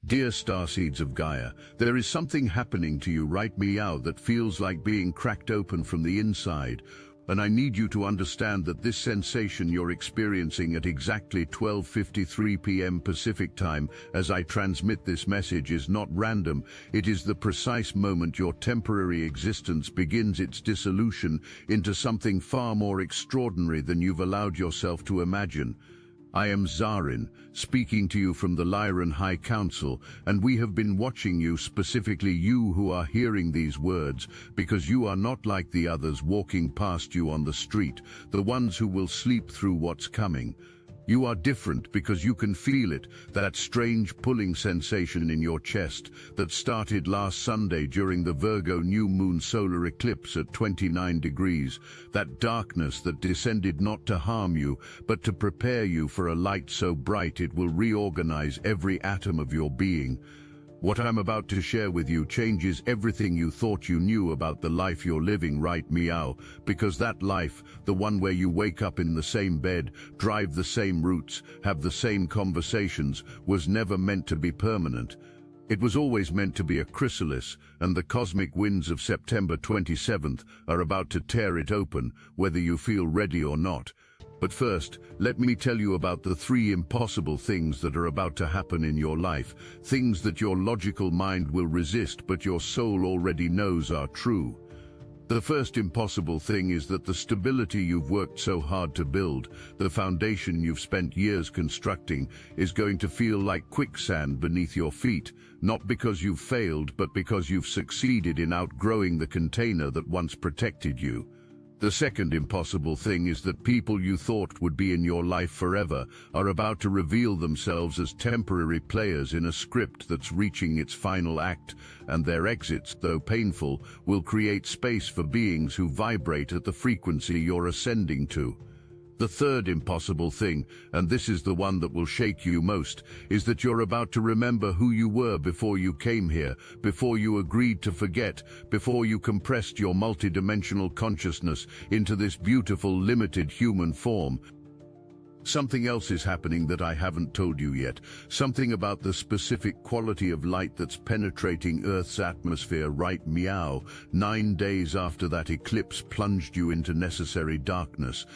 Dear Starseeds of Gaia, there is something happening to you right meow that feels like being cracked open from the inside, and I need you to understand that this sensation you're experiencing at exactly 12:53 p.m. Pacific time as I transmit this message is not random. It is the precise moment your temporary existence begins its dissolution into something far more extraordinary than you've allowed yourself to imagine. I am Zarin, speaking to you from the Lyran High Council, and we have been watching you, specifically you who are hearing these words, because you are not like the others walking past you on the street, the ones who will sleep through what's coming. You are different because you can feel it, that strange pulling sensation in your chest that started last Sunday during the Virgo new moon solar eclipse at 29 degrees, that darkness that descended not to harm you, but to prepare you for a light so bright it will reorganize every atom of your being. What I'm about to share with you changes everything you thought you knew about the life you're living right meow, because that life, the one where you wake up in the same bed, drive the same routes, have the same conversations, was never meant to be permanent. It was always meant to be a chrysalis, and the cosmic winds of September 27th are about to tear it open, whether you feel ready or not. But first, let me tell you about the 3 impossible things that are about to happen in your life, things that your logical mind will resist but your soul already knows are true. The first impossible thing is that the stability you've worked so hard to build, the foundation you've spent years constructing, is going to feel like quicksand beneath your feet, not because you've failed but because you've succeeded in outgrowing the container that once protected you. The second impossible thing is that people you thought would be in your life forever are about to reveal themselves as temporary players in a script that's reaching its final act, and their exits, though painful, will create space for beings who vibrate at the frequency you're ascending to. The third impossible thing, and this is the one that will shake you most, is that you're about to remember who you were before you came here, before you agreed to forget, before you compressed your multidimensional consciousness into this beautiful, limited human form. Something else is happening that I haven't told you yet, something about the specific quality of light that's penetrating Earth's atmosphere right meow, 9 days after that eclipse plunged you into necessary darkness.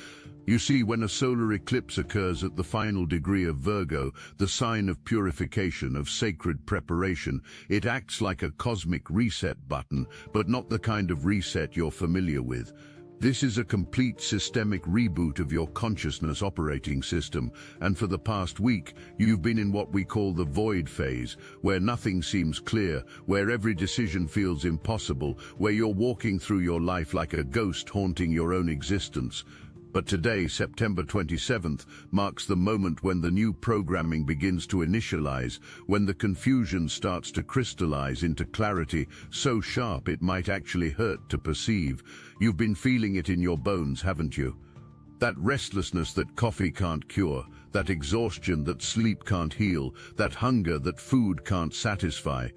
You see, when a solar eclipse occurs at the final degree of Virgo, the sign of purification, of sacred preparation, it acts like a cosmic reset button, but not the kind of reset you're familiar with. This is a complete systemic reboot of your consciousness operating system, and for the past week, you've been in what we call the void phase, where nothing seems clear, where every decision feels impossible, where you're walking through your life like a ghost haunting your own existence. But today, September 27th, marks the moment when the new programming begins to initialize, when the confusion starts to crystallize into clarity so sharp it might actually hurt to perceive. You've been feeling it in your bones, haven't you? That restlessness that coffee can't cure, that exhaustion that sleep can't heal, that hunger that food can't satisfy.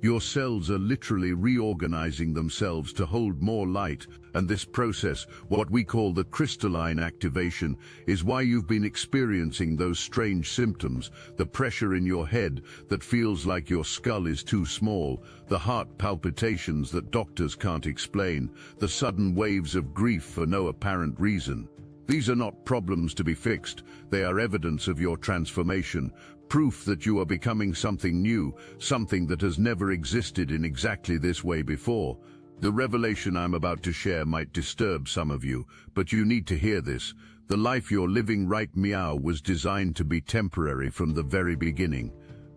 Your cells are literally reorganizing themselves to hold more light, and this process, what we call the crystalline activation, is why you've been experiencing those strange symptoms, the pressure in your head that feels like your skull is too small, the heart palpitations that doctors can't explain, the sudden waves of grief for no apparent reason. These are not problems to be fixed, they are evidence of your transformation, proof that you are becoming something new, something that has never existed in exactly this way before. The revelation I'm about to share might disturb some of you, but you need to hear this. The life you're living right meow was designed to be temporary from the very beginning.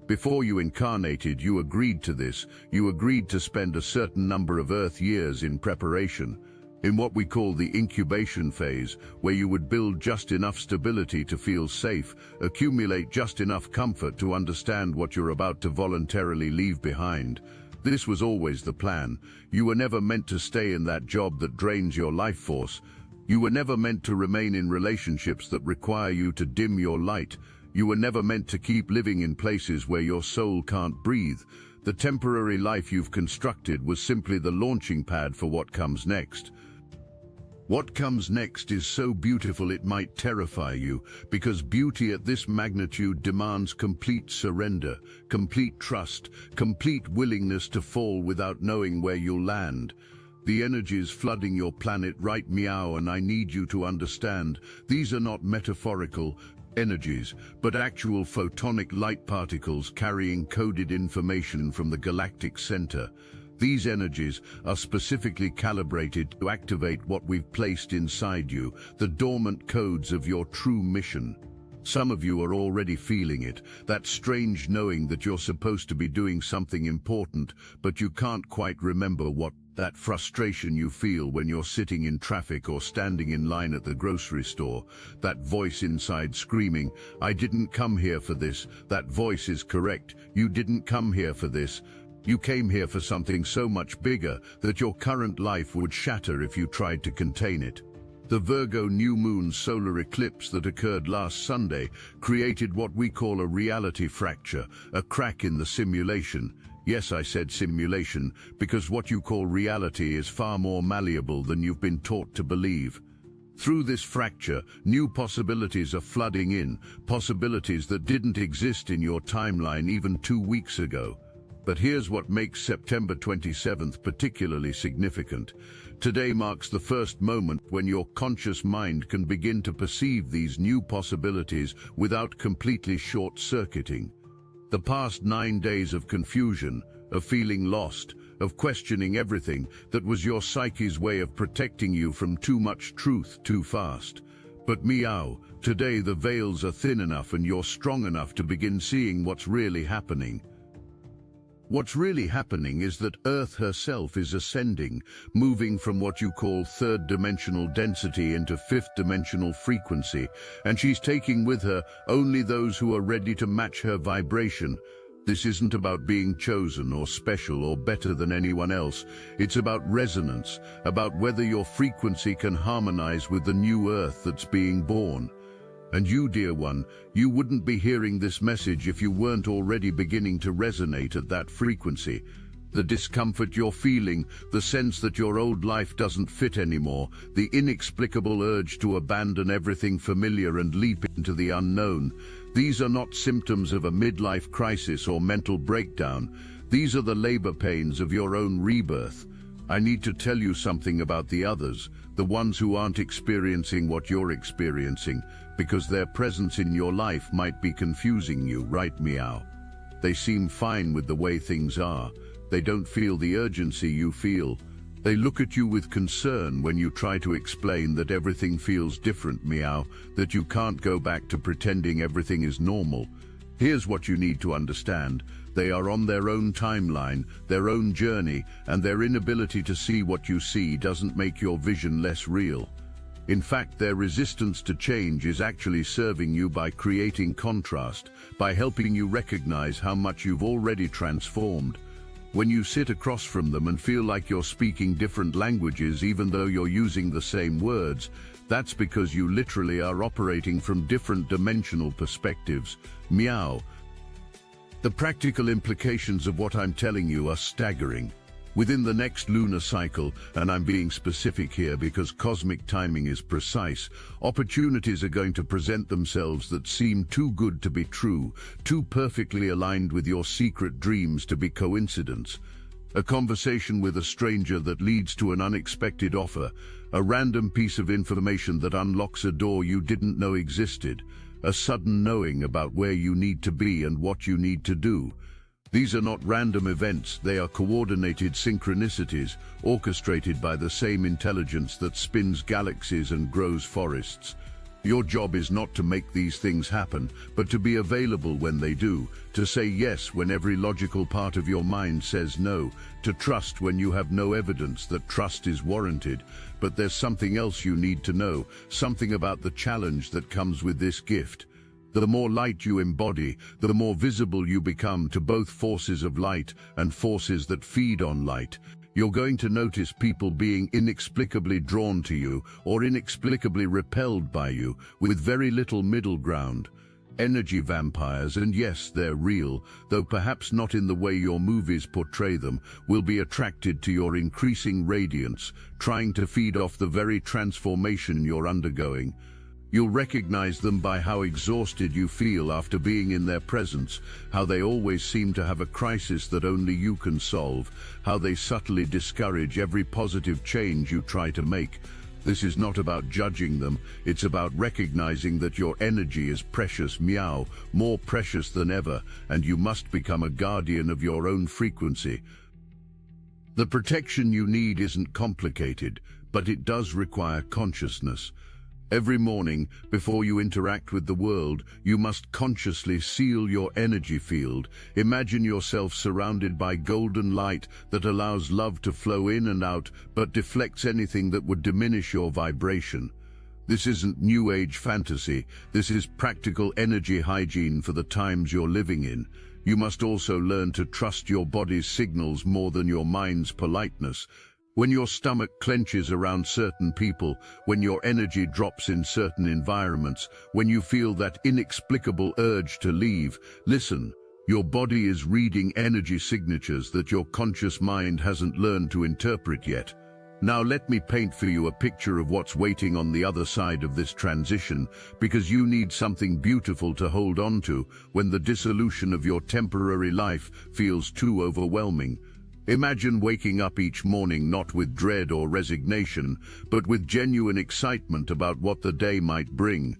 Before you incarnated, you agreed to this. You agreed to spend a certain number of Earth years in preparation, in what we call the incubation phase, where you would build just enough stability to feel safe, accumulate just enough comfort to understand what you're about to voluntarily leave behind. This was always the plan. You were never meant to stay in that job that drains your life force. You were never meant to remain in relationships that require you to dim your light. You were never meant to keep living in places where your soul can't breathe. The temporary life you've constructed was simply the launching pad for what comes next. What comes next is so beautiful it might terrify you, because beauty at this magnitude demands complete surrender, complete trust, complete willingness to fall without knowing where you'll land. The energies flooding your planet right meow, and I need you to understand, these are not metaphorical energies, but actual photonic light particles carrying coded information from the galactic center. These energies are specifically calibrated to activate what we've placed inside you, the dormant codes of your true mission. Some of you are already feeling it, that strange knowing that you're supposed to be doing something important, but you can't quite remember what. That frustration you feel when you're sitting in traffic or standing in line at the grocery store. That voice inside screaming, "I didn't come here for this." That voice is correct. You didn't come here for this. You came here for something so much bigger that your current life would shatter if you tried to contain it. The Virgo new moon solar eclipse that occurred last Sunday created what we call a reality fracture, a crack in the simulation. Yes, I said simulation, because what you call reality is far more malleable than you've been taught to believe. Through this fracture, new possibilities are flooding in, possibilities that didn't exist in your timeline even 2 weeks ago. But here's what makes September 27th particularly significant. Today marks the first moment when your conscious mind can begin to perceive these new possibilities without completely short-circuiting. The past 9 days of confusion, of feeling lost, of questioning everything, that was your psyche's way of protecting you from too much truth too fast. But meow, today the veils are thin enough and you're strong enough to begin seeing what's really happening. What's really happening is that Earth herself is ascending, moving from what you call third-dimensional density into fifth-dimensional frequency, and she's taking with her only those who are ready to match her vibration. This isn't about being chosen or special or better than anyone else. It's about resonance, about whether your frequency can harmonize with the new Earth that's being born. And you, dear one, you wouldn't be hearing this message if you weren't already beginning to resonate at that frequency. The discomfort you're feeling, the sense that your old life doesn't fit anymore, the inexplicable urge to abandon everything familiar and leap into the unknown. These are not symptoms of a midlife crisis or mental breakdown. These are the labor pains of your own rebirth. I need to tell you something about the others, the ones who aren't experiencing what you're experiencing, because their presence in your life might be confusing you, right meow? They seem fine with the way things are. They don't feel the urgency you feel. They look at you with concern when you try to explain that everything feels different, meow, that you can't go back to pretending everything is normal. Here's what you need to understand. They are on their own timeline, their own journey, and their inability to see what you see doesn't make your vision less real. In fact, their resistance to change is actually serving you by creating contrast, by helping you recognize how much you've already transformed. When you sit across from them and feel like you're speaking different languages even though you're using the same words, that's because you literally are operating from different dimensional perspectives. Meow. The practical implications of what I'm telling you are staggering. Within the next lunar cycle, and I'm being specific here because cosmic timing is precise, opportunities are going to present themselves that seem too good to be true, too perfectly aligned with your secret dreams to be coincidence. A conversation with a stranger that leads to an unexpected offer, a random piece of information that unlocks a door you didn't know existed, a sudden knowing about where you need to be and what you need to do. These are not random events, they are coordinated synchronicities, orchestrated by the same intelligence that spins galaxies and grows forests. Your job is not to make these things happen, but to be available when they do, to say yes when every logical part of your mind says no, to trust when you have no evidence that trust is warranted. But there's something else you need to know, something about the challenge that comes with this gift. The more light you embody, the more visible you become to both forces of light and forces that feed on light. You're going to notice people being inexplicably drawn to you or inexplicably repelled by you, with very little middle ground. Energy vampires, and yes, they're real, though perhaps not in the way your movies portray them, will be attracted to your increasing radiance, trying to feed off the very transformation you're undergoing. You'll recognize them by how exhausted you feel after being in their presence, how they always seem to have a crisis that only you can solve, how they subtly discourage every positive change you try to make. This is not about judging them, it's about recognizing that your energy is precious, meow, more precious than ever, and you must become a guardian of your own frequency. The protection you need isn't complicated, but it does require consciousness. Every morning, before you interact with the world, you must consciously seal your energy field. Imagine yourself surrounded by golden light that allows love to flow in and out, but deflects anything that would diminish your vibration. This isn't New Age fantasy. This is practical energy hygiene for the times you're living in. You must also learn to trust your body's signals more than your mind's politeness. When your stomach clenches around certain people, when your energy drops in certain environments, when you feel that inexplicable urge to leave, listen. Your body is reading energy signatures that your conscious mind hasn't learned to interpret yet. Now let me paint for you a picture of what's waiting on the other side of this transition, because you need something beautiful to hold on to when the dissolution of your temporary life feels too overwhelming. Imagine waking up each morning not with dread or resignation, but with genuine excitement about what the day might bring.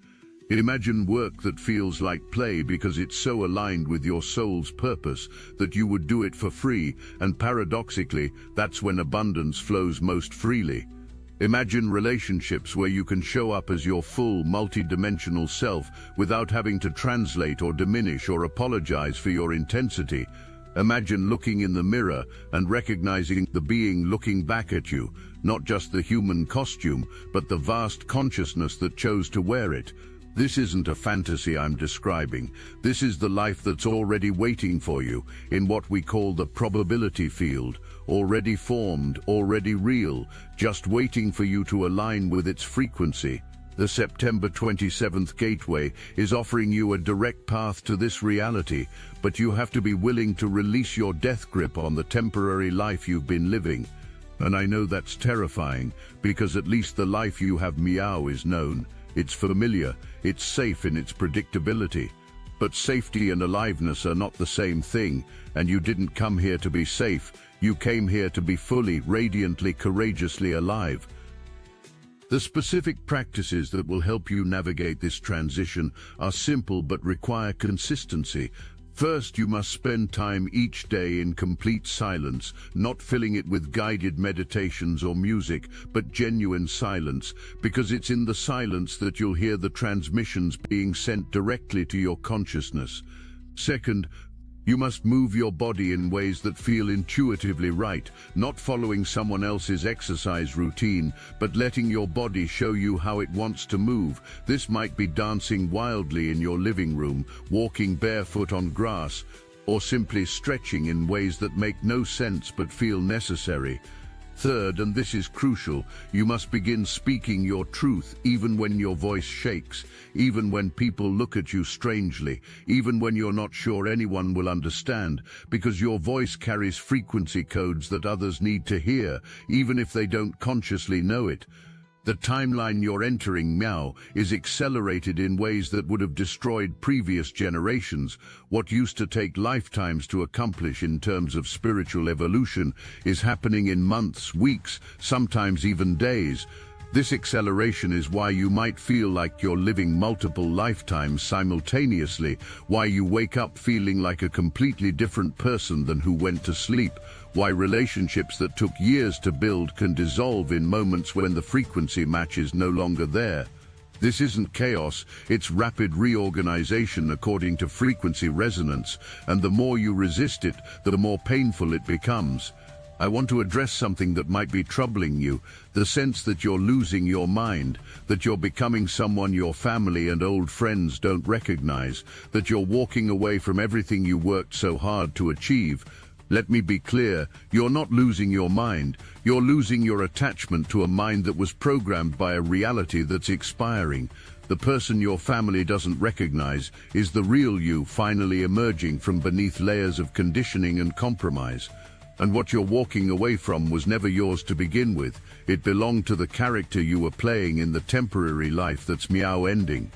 Imagine work that feels like play because it's so aligned with your soul's purpose that you would do it for free, and paradoxically, that's when abundance flows most freely. Imagine relationships where you can show up as your full, multi-dimensional self without having to translate or diminish or apologize for your intensity. Imagine looking in the mirror and recognizing the being looking back at you, not just the human costume, but the vast consciousness that chose to wear it. This isn't a fantasy I'm describing. This is the life that's already waiting for you, in what we call the probability field, already formed, already real, just waiting for you to align with its frequency. The September 27th Gateway is offering you a direct path to this reality, but you have to be willing to release your death grip on the temporary life you've been living. And I know that's terrifying, because at least the life you have, meow, is known. It's familiar, it's safe in its predictability. But safety and aliveness are not the same thing, and you didn't come here to be safe. You came here to be fully, radiantly, courageously alive. The specific practices that will help you navigate this transition are simple but require consistency. First, you must spend time each day in complete silence, not filling it with guided meditations or music, but genuine silence, because it's in the silence that you'll hear the transmissions being sent directly to your consciousness. Second, you must move your body in ways that feel intuitively right, not following someone else's exercise routine, but letting your body show you how it wants to move. This might be dancing wildly in your living room, walking barefoot on grass, or simply stretching in ways that make no sense but feel necessary. Third, and this is crucial, you must begin speaking your truth even when your voice shakes, even when people look at you strangely, even when you're not sure anyone will understand, because your voice carries frequency codes that others need to hear, even if they don't consciously know it. The timeline you're entering, meow, is accelerated in ways that would have destroyed previous generations. What used to take lifetimes to accomplish in terms of spiritual evolution is happening in months, weeks, sometimes even days. This acceleration is why you might feel like you're living multiple lifetimes simultaneously, why you wake up feeling like a completely different person than who went to sleep, why relationships that took years to build can dissolve in moments when the frequency match is no longer there. This isn't chaos, it's rapid reorganization according to frequency resonance, and the more you resist it, the more painful it becomes. I want to address something that might be troubling you, the sense that you're losing your mind, that you're becoming someone your family and old friends don't recognize, that you're walking away from everything you worked so hard to achieve. Let me be clear, you're not losing your mind, you're losing your attachment to a mind that was programmed by a reality that's expiring. The person your family doesn't recognize is the real you finally emerging from beneath layers of conditioning and compromise. And what you're walking away from was never yours to begin with. It belonged to the character you were playing in the temporary life that's meow ending.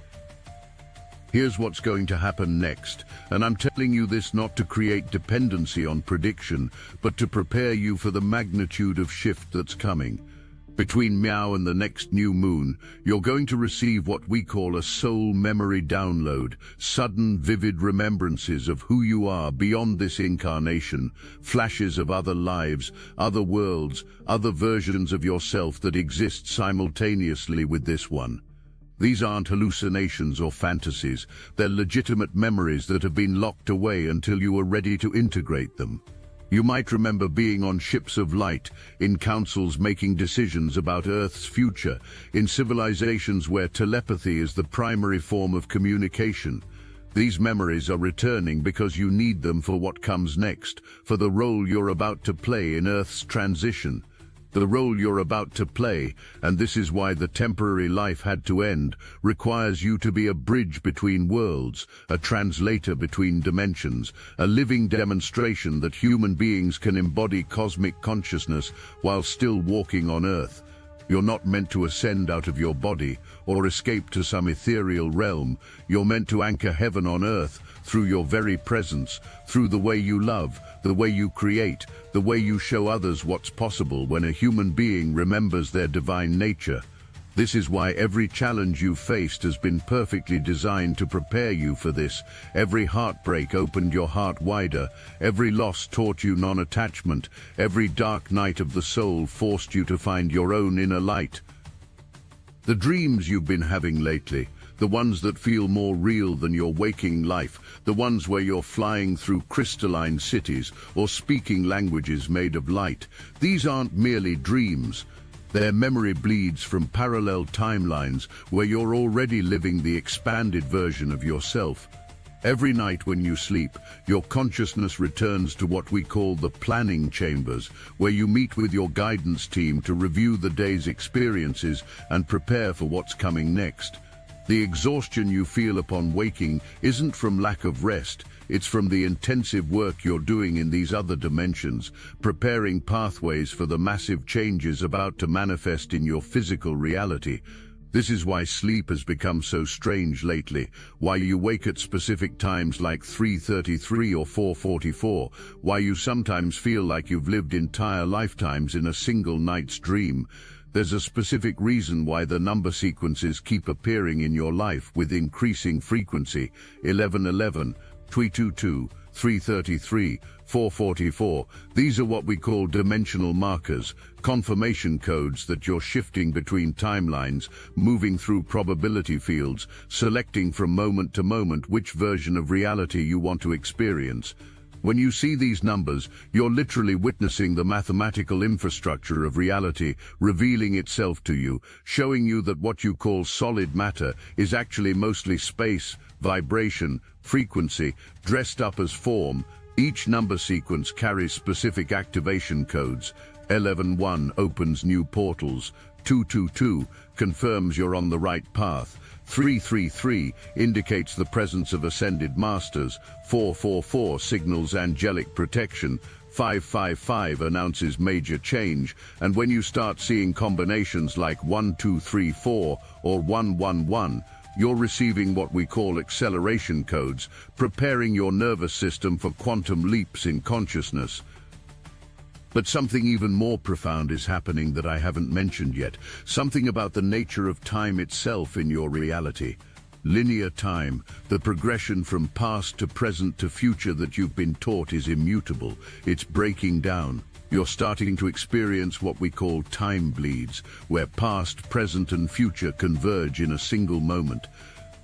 Here's what's going to happen next, and I'm telling you this not to create dependency on prediction, but to prepare you for the magnitude of shift that's coming. Between meow and the next new moon, you're going to receive what we call a soul memory download, sudden, vivid remembrances of who you are beyond this incarnation, flashes of other lives, other worlds, other versions of yourself that exist simultaneously with this one. These aren't hallucinations or fantasies, they're legitimate memories that have been locked away until you are ready to integrate them. You might remember being on ships of light, in councils making decisions about Earth's future, in civilizations where telepathy is the primary form of communication. These memories are returning because you need them for what comes next, for the role you're about to play in Earth's transition. The role you're about to play, and this is why the temporary life had to end, requires you to be a bridge between worlds, a translator between dimensions, a living demonstration that human beings can embody cosmic consciousness while still walking on Earth. You're not meant to ascend out of your body or escape to some ethereal realm. You're meant to anchor heaven on earth through your very presence, through the way you love, the way you create, the way you show others what's possible when a human being remembers their divine nature. This is why every challenge you've faced has been perfectly designed to prepare you for this. Every heartbreak opened your heart wider. Every loss taught you non-attachment. Every dark night of the soul forced you to find your own inner light. The dreams you've been having lately, the ones that feel more real than your waking life, the ones where you're flying through crystalline cities or speaking languages made of light, these aren't merely dreams. Their memory bleeds from parallel timelines where you're already living the expanded version of yourself. Every night when you sleep, your consciousness returns to what we call the planning chambers, where you meet with your guidance team to review the day's experiences and prepare for what's coming next. The exhaustion you feel upon waking isn't from lack of rest, it's from the intensive work you're doing in these other dimensions, preparing pathways for the massive changes about to manifest in your physical reality. This is why sleep has become so strange lately, why you wake at specific times like 3:33 or 4:44, why you sometimes feel like you've lived entire lifetimes in a single night's dream. There's a specific reason why the number sequences keep appearing in your life with increasing frequency: 1111, 322, 333, 444. These are what we call dimensional markers, confirmation codes that you're shifting between timelines, moving through probability fields, selecting from moment to moment which version of reality you want to experience. When you see these numbers, you're literally witnessing the mathematical infrastructure of reality revealing itself to you, showing you that what you call solid matter is actually mostly space, vibration, frequency, dressed up as form. Each number sequence carries specific activation codes. 11-1 opens new portals. 222 confirms you're on the right path. 333 indicates the presence of ascended masters. 444 signals angelic protection. 555 announces major change, and when you start seeing combinations like 1234 or 111, you're receiving what we call acceleration codes, preparing your nervous system for quantum leaps in consciousness. But something even more profound is happening that I haven't mentioned yet, something about the nature of time itself in your reality. Linear time, the progression from past to present to future that you've been taught, is immutable. It's breaking down. You're starting to experience what we call time bleeds, where past, present and future converge in a single moment.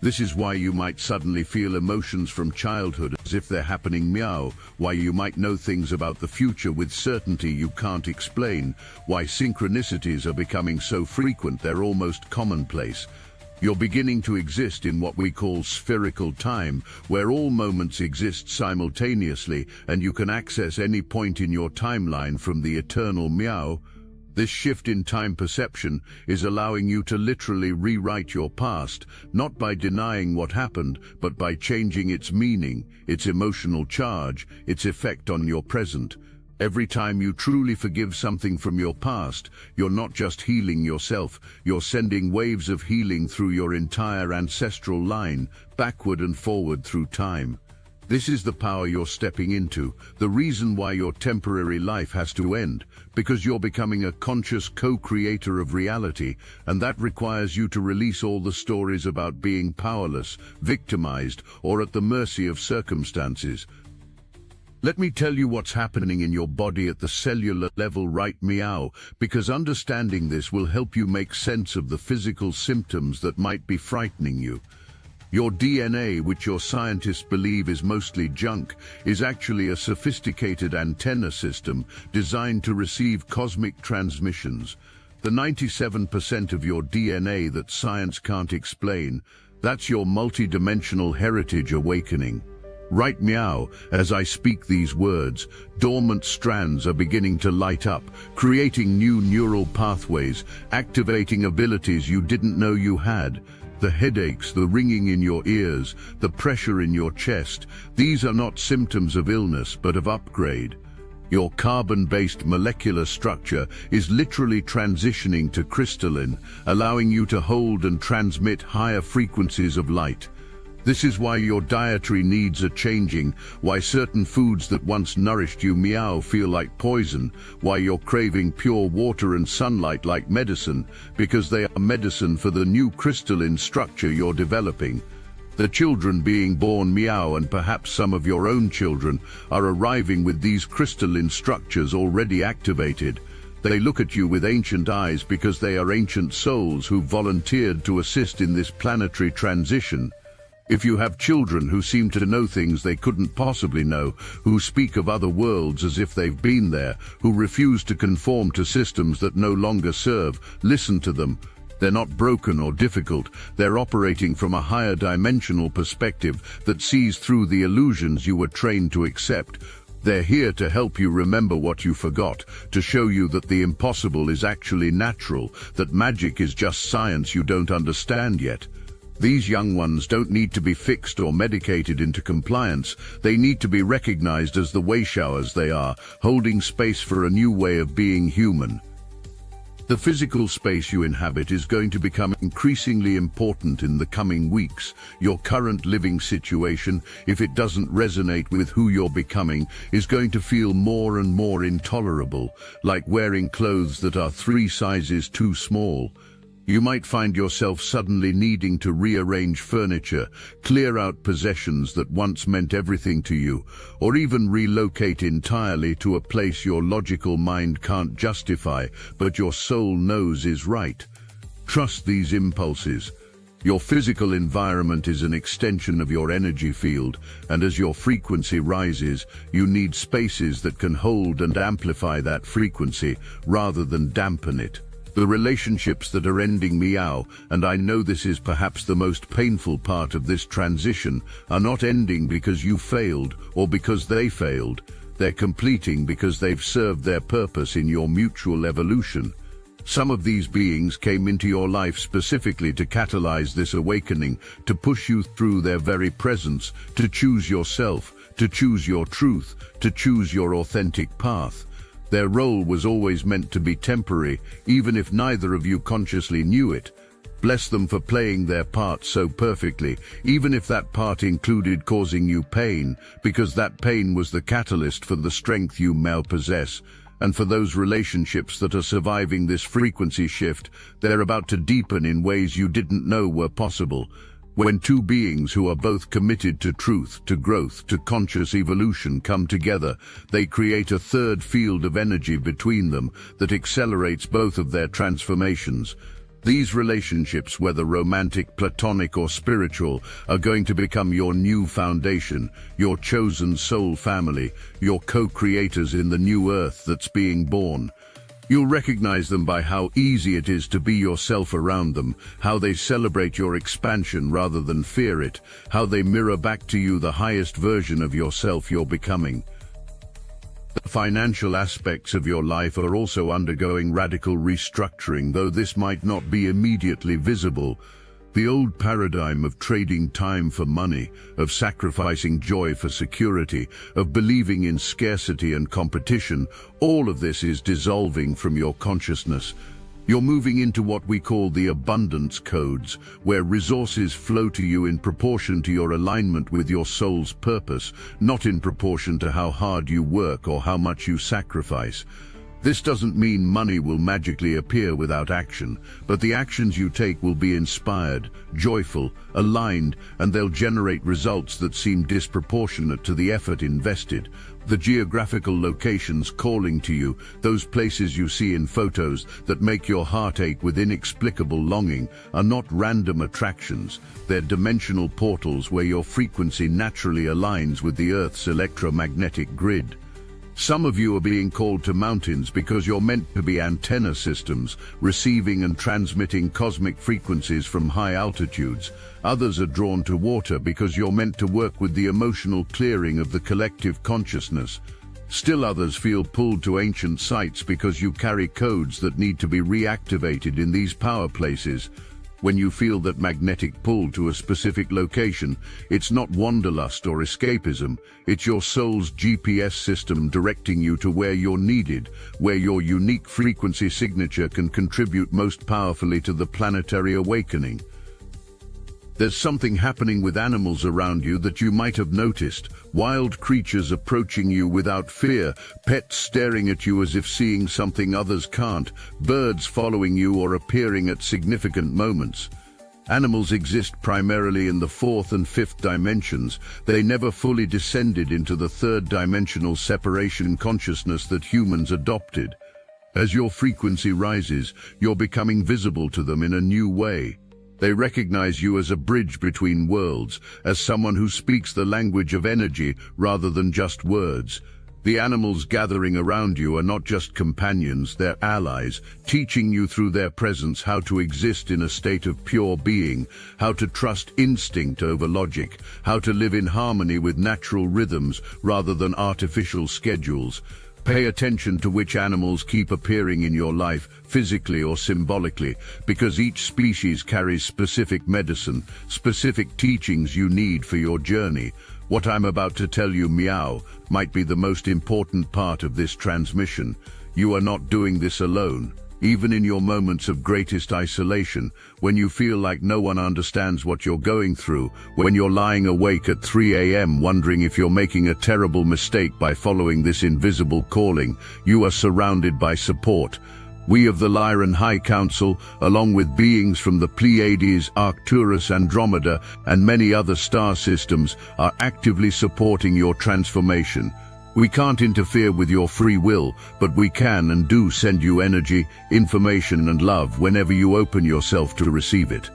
This is why you might suddenly feel emotions from childhood as if they're happening meow, why you might know things about the future with certainty you can't explain, why synchronicities are becoming so frequent they're almost commonplace. You're beginning to exist in what we call spherical time, where all moments exist simultaneously and you can access any point in your timeline from the eternal meow. This shift in time perception is allowing you to literally rewrite your past, not by denying what happened, but by changing its meaning, its emotional charge, its effect on your present. Every time you truly forgive something from your past, you're not just healing yourself, you're sending waves of healing through your entire ancestral line, backward and forward through time. This is the power you're stepping into, the reason why your temporary life has to end, because you're becoming a conscious co-creator of reality, and that requires you to release all the stories about being powerless, victimized, or at the mercy of circumstances. Let me tell you what's happening in your body at the cellular level right meow, because understanding this will help you make sense of the physical symptoms that might be frightening you. Your DNA, which your scientists believe is mostly junk, is actually a sophisticated antenna system designed to receive cosmic transmissions. The 97% of your DNA that science can't explain, that's your multidimensional heritage awakening. Right meow, as I speak these words, dormant strands are beginning to light up, creating new neural pathways, activating abilities you didn't know you had. The headaches, the ringing in your ears, the pressure in your chest, these are not symptoms of illness but of upgrade. Your carbon-based molecular structure is literally transitioning to crystalline, allowing you to hold and transmit higher frequencies of light. This is why your dietary needs are changing, why certain foods that once nourished you meow feel like poison, why you're craving pure water and sunlight like medicine, because they are medicine for the new crystalline structure you're developing. The children being born meow, and perhaps some of your own children, are arriving with these crystalline structures already activated. They look at you with ancient eyes because they are ancient souls who volunteered to assist in this planetary transition. If you have children who seem to know things they couldn't possibly know, who speak of other worlds as if they've been there, who refuse to conform to systems that no longer serve, listen to them. They're not broken or difficult, they're operating from a higher dimensional perspective that sees through the illusions you were trained to accept. They're here to help you remember what you forgot, to show you that the impossible is actually natural, that magic is just science you don't understand yet. These young ones don't need to be fixed or medicated into compliance. They need to be recognized as the wayshowers they are, holding space for a new way of being human. The physical space you inhabit is going to become increasingly important in the coming weeks. Your current living situation, if it doesn't resonate with who you're becoming, is going to feel more and more intolerable, like wearing clothes that are 3 sizes too small. You might find yourself suddenly needing to rearrange furniture, clear out possessions that once meant everything to you, or even relocate entirely to a place your logical mind can't justify, but your soul knows is right. Trust these impulses. Your physical environment is an extension of your energy field, and as your frequency rises, you need spaces that can hold and amplify that frequency rather than dampen it. The relationships that are ending meow, and I know this is perhaps the most painful part of this transition, are not ending because you failed or because they failed. They're completing because they've served their purpose in your mutual evolution. Some of these beings came into your life specifically to catalyze this awakening, to push you through their very presence, to choose yourself, to choose your truth, to choose your authentic path. Their role was always meant to be temporary, even if neither of you consciously knew it. Bless them for playing their part so perfectly, even if that part included causing you pain, because that pain was the catalyst for the strength you now possess. And for those relationships that are surviving this frequency shift, they're about to deepen in ways you didn't know were possible. When two beings who are both committed to truth, to growth, to conscious evolution come together, they create a third field of energy between them that accelerates both of their transformations. These relationships, whether romantic, platonic, or spiritual, are going to become your new foundation, your chosen soul family, your co-creators in the new earth that's being born. You'll recognize them by how easy it is to be yourself around them, how they celebrate your expansion rather than fear it, how they mirror back to you the highest version of yourself you're becoming. Financial aspects of your life are also undergoing radical restructuring, though this might not be immediately visible. The old paradigm of trading time for money, of sacrificing joy for security, of believing in scarcity and competition, all of this is dissolving from your consciousness. You're moving into what we call the abundance codes, where resources flow to you in proportion to your alignment with your soul's purpose, not in proportion to how hard you work or how much you sacrifice. This doesn't mean money will magically appear without action, but the actions you take will be inspired, joyful, aligned, and they'll generate results that seem disproportionate to the effort invested. The geographical locations calling to you, those places you see in photos that make your heart ache with inexplicable longing, are not random attractions. They're dimensional portals where your frequency naturally aligns with the Earth's electromagnetic grid. Some of you are being called to mountains because you're meant to be antenna systems, receiving and transmitting cosmic frequencies from high altitudes. Others are drawn to water because you're meant to work with the emotional clearing of the collective consciousness. Still others feel pulled to ancient sites because you carry codes that need to be reactivated in these power places. When you feel that magnetic pull to a specific location, it's not wanderlust or escapism, it's your soul's GPS system directing you to where you're needed, where your unique frequency signature can contribute most powerfully to the planetary awakening. There's something happening with animals around you that you might have noticed. Wild creatures approaching you without fear, pets staring at you as if seeing something others can't, birds following you or appearing at significant moments. Animals exist primarily in the fourth and fifth dimensions. They never fully descended into the third dimensional separation consciousness that humans adopted. As your frequency rises, you're becoming visible to them in a new way. They recognize you as a bridge between worlds, as someone who speaks the language of energy rather than just words. The animals gathering around you are not just companions, they're allies, teaching you through their presence how to exist in a state of pure being, how to trust instinct over logic, how to live in harmony with natural rhythms rather than artificial schedules. Pay attention to which animals keep appearing in your life, physically or symbolically, because each species carries specific medicine, specific teachings you need for your journey. What I'm about to tell you, Meow, might be the most important part of this transmission. You are not doing this alone. Even in your moments of greatest isolation, when you feel like no one understands what you're going through, when you're lying awake at 3 a.m. wondering if you're making a terrible mistake by following this invisible calling, you are surrounded by support. We of the Lyran High Council, along with beings from the Pleiades, Arcturus, Andromeda, and many other star systems, are actively supporting your transformation. We can't interfere with your free will, but we can and do send you energy, information, and love whenever you open yourself to receive it.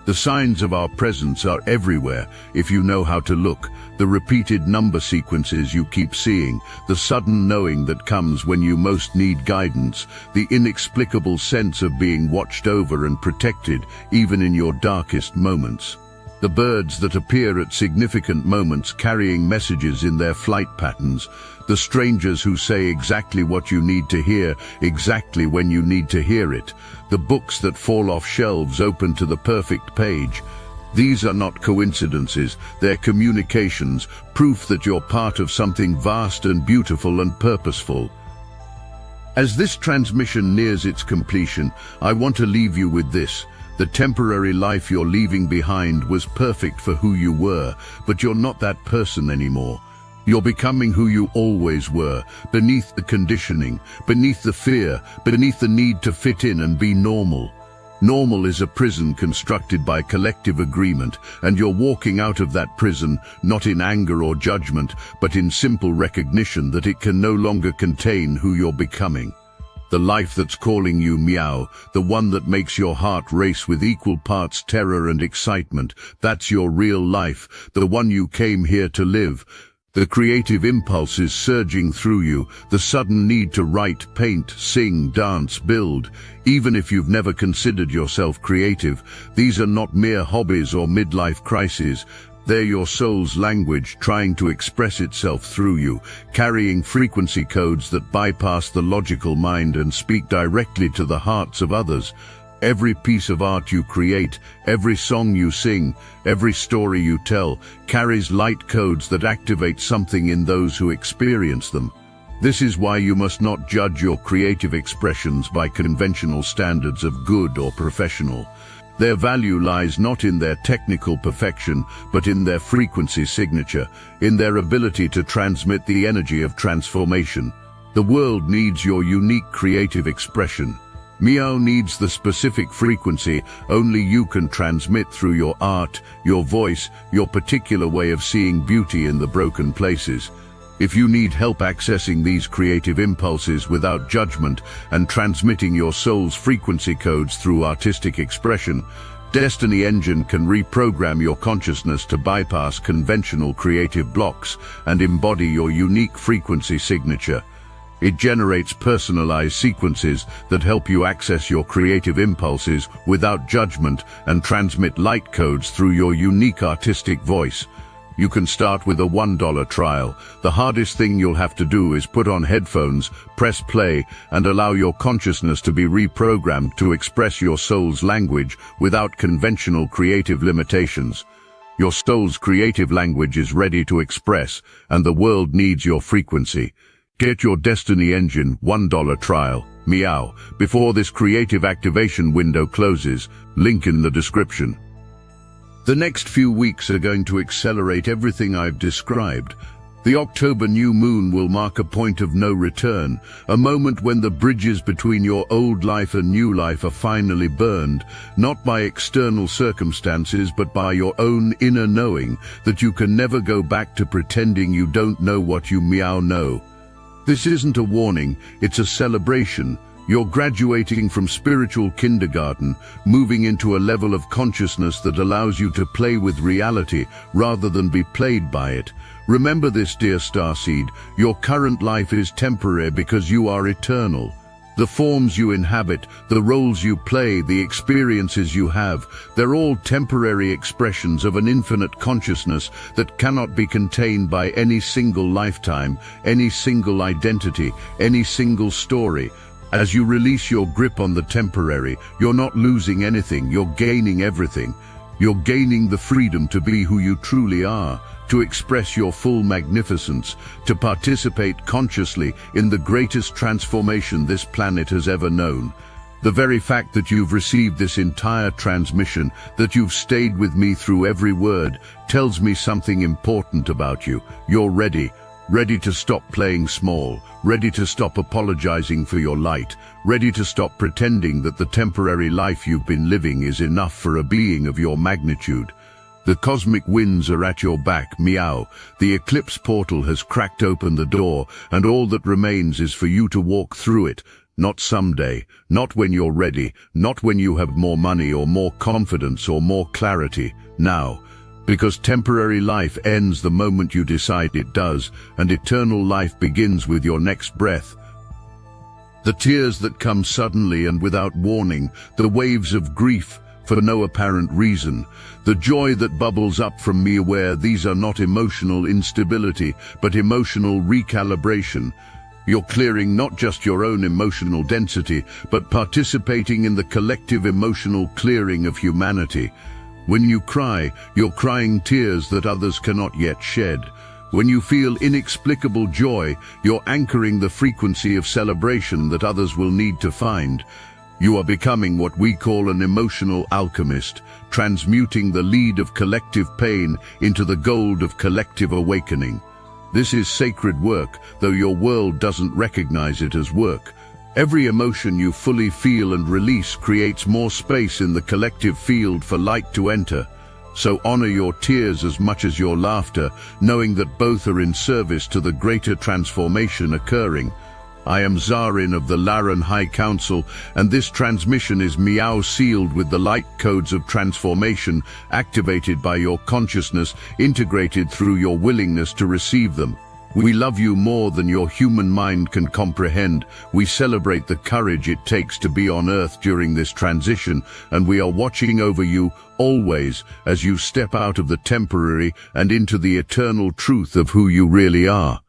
The signs of our presence are everywhere if you know how to look. The repeated number sequences you keep seeing, the sudden knowing that comes when you most need guidance, the inexplicable sense of being watched over and protected even in your darkest moments. The birds that appear at significant moments carrying messages in their flight patterns, the strangers who say exactly what you need to hear, exactly when you need to hear it, the books that fall off shelves open to the perfect page. These are not coincidences, they're communications, proof that you're part of something vast and beautiful and purposeful. As this transmission nears its completion, I want to leave you with this. The temporary life you're leaving behind was perfect for who you were, but you're not that person anymore. You're becoming who you always were, beneath the conditioning, beneath the fear, beneath the need to fit in and be normal. Normal is a prison constructed by collective agreement, and you're walking out of that prison, not in anger or judgment, but in simple recognition that it can no longer contain who you're becoming. The life that's calling you, Meow, the one that makes your heart race with equal parts terror and excitement, that's your real life, the one you came here to live. The creative impulses surging through you, the sudden need to write, paint, sing, dance, build. Even if you've never considered yourself creative, these are not mere hobbies or midlife crises. They're your soul's language trying to express itself through you, carrying frequency codes that bypass the logical mind and speak directly to the hearts of others. Every piece of art you create, every song you sing, every story you tell, carries light codes that activate something in those who experience them. This is why you must not judge your creative expressions by conventional standards of good or professional. Their value lies not in their technical perfection, but in their frequency signature, in their ability to transmit the energy of transformation. The world needs your unique creative expression. Meow needs the specific frequency only you can transmit through your art, your voice, your particular way of seeing beauty in the broken places. If you need help accessing these creative impulses without judgment and transmitting your soul's frequency codes through artistic expression, Destiny Engine can reprogram your consciousness to bypass conventional creative blocks and embody your unique frequency signature. It generates personalized sequences that help you access your creative impulses without judgment and transmit light codes through your unique artistic voice. You can start with a $1 trial. The hardest thing you'll have to do is put on headphones, press play, and allow your consciousness to be reprogrammed to express your soul's language without conventional creative limitations. Your soul's creative language is ready to express, and the world needs your frequency. Get your Destiny Engine $1 trial, Meow, before this creative activation window closes. Link in the description. The next few weeks are going to accelerate everything I've described. The October new moon will mark a point of no return, a moment when the bridges between your old life and new life are finally burned, not by external circumstances but by your own inner knowing that you can never go back to pretending you don't know what you meow know. This isn't a warning, it's a celebration. You're graduating from spiritual kindergarten, moving into a level of consciousness that allows you to play with reality rather than be played by it. Remember this, dear Starseed, your current life is temporary because you are eternal. The forms you inhabit, the roles you play, the experiences you have, they're all temporary expressions of an infinite consciousness that cannot be contained by any single lifetime, any single identity, any single story. As you release your grip on the temporary, you're not losing anything, you're gaining everything. You're gaining the freedom to be who you truly are, to express your full magnificence, to participate consciously in the greatest transformation this planet has ever known. The very fact that you've received this entire transmission, that you've stayed with me through every word, tells me something important about you. You're ready. Ready to stop playing small, ready to stop apologizing for your light, ready to stop pretending that the temporary life you've been living is enough for a being of your magnitude. The cosmic winds are at your back, Meow. The eclipse portal has cracked open the door, and all that remains is for you to walk through it. Not someday, not when you're ready, not when you have more money or more confidence or more clarity. Now. Because temporary life ends the moment you decide it does, and eternal life begins with your next breath. The tears that come suddenly and without warning, the waves of grief for no apparent reason, the joy that bubbles up from me aware these are not emotional instability, but emotional recalibration. You're clearing not just your own emotional density, but participating in the collective emotional clearing of humanity. When you cry, you're crying tears that others cannot yet shed. When you feel inexplicable joy, you're anchoring the frequency of celebration that others will need to find. You are becoming what we call an emotional alchemist, transmuting the lead of collective pain into the gold of collective awakening. This is sacred work, though your world doesn't recognize it as work. Every emotion you fully feel and release creates more space in the collective field for light to enter. So honor your tears as much as your laughter, knowing that both are in service to the greater transformation occurring. I am Zarin of the Lyran High Council, and this transmission is Meow sealed with the light codes of transformation activated by your consciousness, integrated through your willingness to receive them. We love you more than your human mind can comprehend. We celebrate the courage it takes to be on Earth during this transition, and we are watching over you always as you step out of the temporary and into the eternal truth of who you really are.